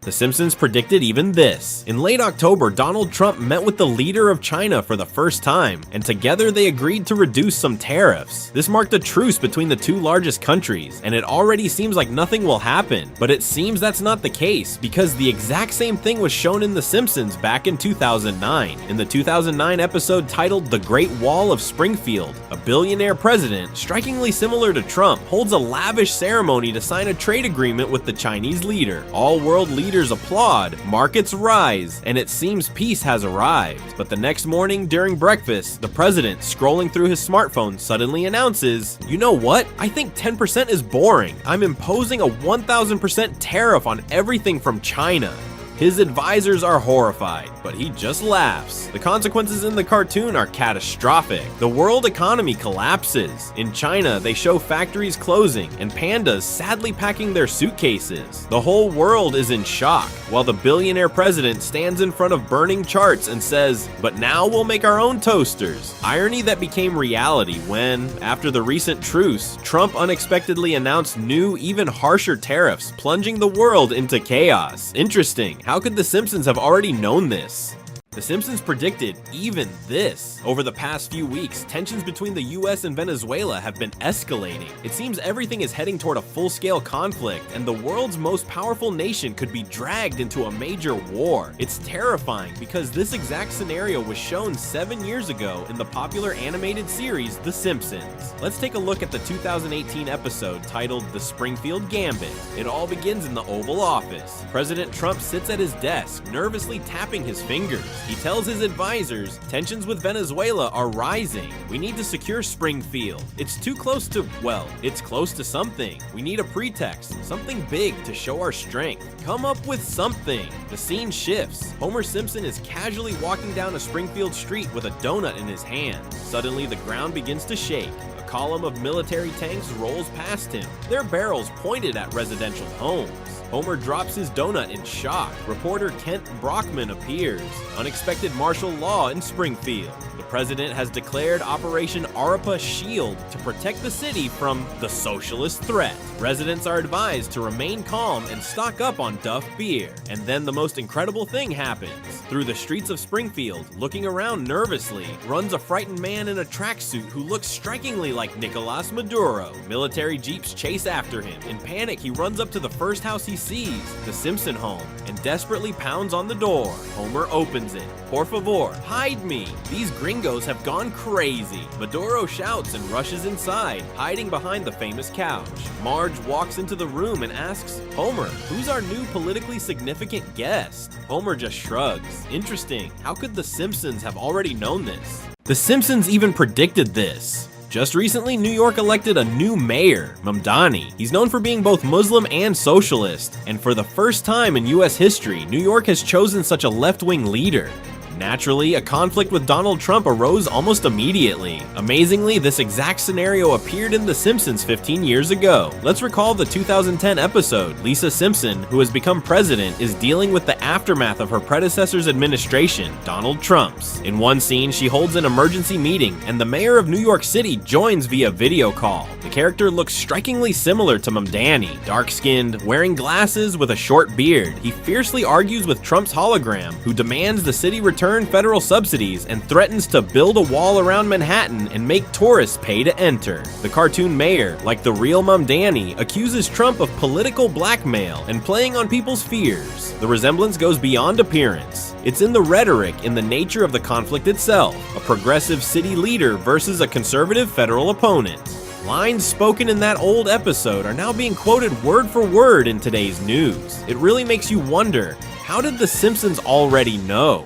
The Simpsons predicted even this. In late October, Donald Trump met with the leader of China for the first time, and together they agreed to reduce some tariffs. This marked a truce between the two largest countries, and it already seems like nothing will happen. But it seems that's not the case, because the exact same thing was shown in The Simpsons back in 2009. In the 2009 episode titled The Great Wall of Springfield, a billionaire president, strikingly similar to Trump, holds a lavish ceremony to sign a trade agreement with the Chinese leader. All world leaders applaud, markets rise, and it seems peace has arrived. But the next morning during breakfast, the president, scrolling through his smartphone, suddenly announces, "You know what? I think 10% is boring. I'm imposing a 1000% tariff on everything from China." His advisors are horrified, but he just laughs. The consequences in the cartoon are catastrophic. The world economy collapses. In China, they show factories closing and pandas sadly packing their suitcases. The whole world is in shock, while the billionaire president stands in front of burning charts and says, "But now we'll make our own toasters." Irony that became reality when, after the recent truce, Trump unexpectedly announced new, even harsher tariffs, plunging the world into chaos. Interesting. How could The Simpsons have already known this? The Simpsons predicted even this. Over the past few weeks, tensions between the US and Venezuela have been escalating. It seems everything is heading toward a full-scale conflict, and the world's most powerful nation could be dragged into a major war. It's terrifying because this exact scenario was shown 7 years ago in the popular animated series The Simpsons. Let's take a look at the 2018 episode titled The Springfield Gambit. It all begins in the Oval Office. President Trump sits at his desk, nervously tapping his fingers. He tells his advisors, tensions with Venezuela are rising. We need to secure Springfield. It's too close to, well, it's close to something. We need a pretext, something big to show our strength. Come up with something. The scene shifts. Homer Simpson is casually walking down a Springfield street with a donut in his hand. Suddenly, the ground begins to shake. A column of military tanks rolls past him, their barrels pointed at residential homes. Homer drops his donut in shock. Reporter Kent Brockman appears. Unexpected martial law in Springfield. The president has declared Operation Arapa Shield to protect the city from the socialist threat. Residents are advised to remain calm and stock up on Duff beer. And then the most incredible thing happens. Through the streets of Springfield, looking around nervously, runs a frightened man in a tracksuit who looks strikingly like Nicolas Maduro. Military jeeps chase after him. In panic, he runs up to the first house he sees, the Simpson home, and desperately pounds on the door. Homer opens it. "Por favor, hide me. These gringos have gone crazy." Maduro shouts and rushes inside, hiding behind the famous couch. Marge walks into the room and asks, "Homer, who's our new politically significant guest?" Homer just shrugs. Interesting. How could The Simpsons have already known this? The Simpsons even predicted this. Just recently, New York elected a new mayor, Mamdani. He's known for being both Muslim and socialist, and for the first time in US history, New York has chosen such a left-wing leader. Naturally, a conflict with Donald Trump arose almost immediately. Amazingly, this exact scenario appeared in The Simpsons 15 years ago. Let's recall the 2010 episode. Lisa Simpson, who has become president, is dealing with the aftermath of her predecessor's administration, Donald Trump's. In one scene, she holds an emergency meeting, and the mayor of New York City joins via video call. The character looks strikingly similar to Mamdani, dark-skinned, wearing glasses with a short beard. He fiercely argues with Trump's hologram, who demands the city return federal subsidies and threatens to build a wall around Manhattan and make tourists pay to enter. The cartoon mayor, like the real Mamdani, accuses Trump of political blackmail and playing on people's fears. The resemblance goes beyond appearance. It's in the rhetoric, in the nature of the conflict itself, a progressive city leader versus a conservative federal opponent. Lines spoken in that old episode are now being quoted word for word in today's news. It really makes you wonder, how did The Simpsons already know?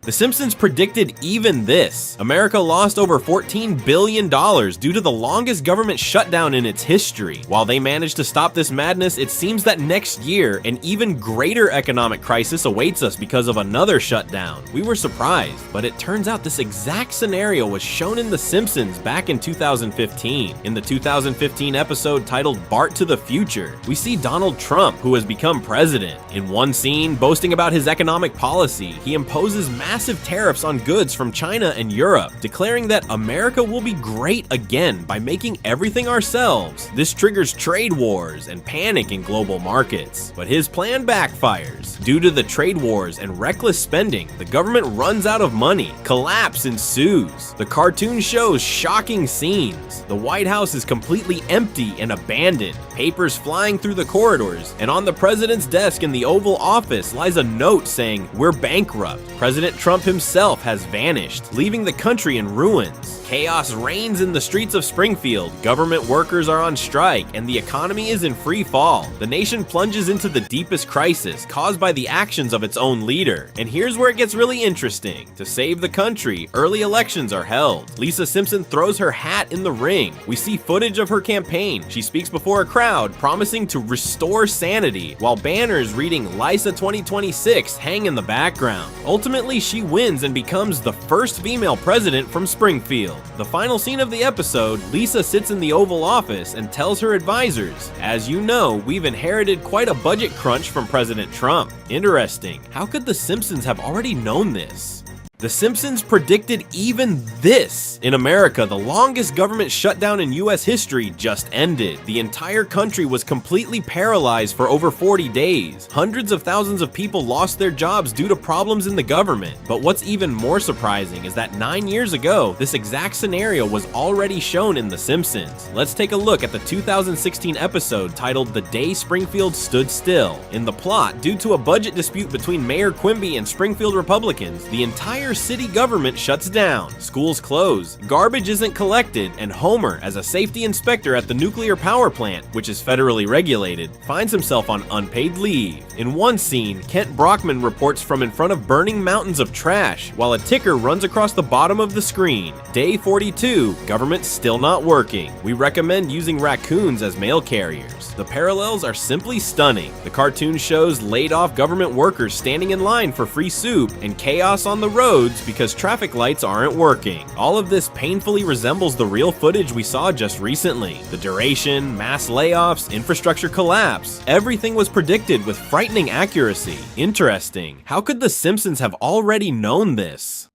The Simpsons predicted even this. America lost over $14 billion due to the longest government shutdown in its history. While they managed to stop this madness, it seems that next year, an even greater economic crisis awaits us because of another shutdown. We were surprised, but it turns out this exact scenario was shown in The Simpsons back in 2015. In the 2015 episode titled Bart to the Future, we see Donald Trump, who has become president. In one scene, boasting about his economic policy, he imposes massive massive tariffs on goods from China and Europe, declaring that America will be great again by making everything ourselves. This triggers trade wars and panic in global markets. But his plan backfires. Due to the trade wars and reckless spending, the government runs out of money. Collapse ensues. The cartoon shows shocking scenes. The White House is completely empty and abandoned. Papers flying through the corridors, and on the president's desk in the Oval Office lies a note saying, "We're bankrupt." President Trump himself has vanished, leaving the country in ruins. Chaos reigns in the streets of Springfield, government workers are on strike, and the economy is in free fall. The nation plunges into the deepest crisis caused by the actions of its own leader. And here's where it gets really interesting. To save the country, early elections are held. Lisa Simpson throws her hat in the ring. We see footage of her campaign. She speaks before a crowd, promising to restore sanity, while banners reading "Lisa 2026" hang in the background. Ultimately, she wins and becomes the first female president from Springfield. The final scene of the episode, Lisa sits in the Oval Office and tells her advisors, "As you know, we've inherited quite a budget crunch from President Trump." Interesting. How could The Simpsons have already known this? The Simpsons predicted even this. In America, the longest government shutdown in US history just ended. The entire country was completely paralyzed for over 40 days. Hundreds of thousands of people lost their jobs due to problems in the government. But what's even more surprising is that 9 years ago, this exact scenario was already shown in The Simpsons. Let's take a look at the 2016 episode titled "The Day Springfield Stood Still." In the plot, due to a budget dispute between Mayor Quimby and Springfield Republicans, the entire city government shuts down, schools close, garbage isn't collected, and Homer, as a safety inspector at the nuclear power plant, which is federally regulated, finds himself on unpaid leave. In one scene, Kent Brockman reports from in front of burning mountains of trash, while a ticker runs across the bottom of the screen. Day 42, government still not working. We recommend using raccoons as mail carriers. The parallels are simply stunning. The cartoon shows laid-off government workers standing in line for free soup, and chaos on the road because traffic lights aren't working. All of this painfully resembles the real footage we saw just recently. The duration, mass layoffs, infrastructure collapse, everything was predicted with frightening accuracy. Interesting. How could The Simpsons have already known this?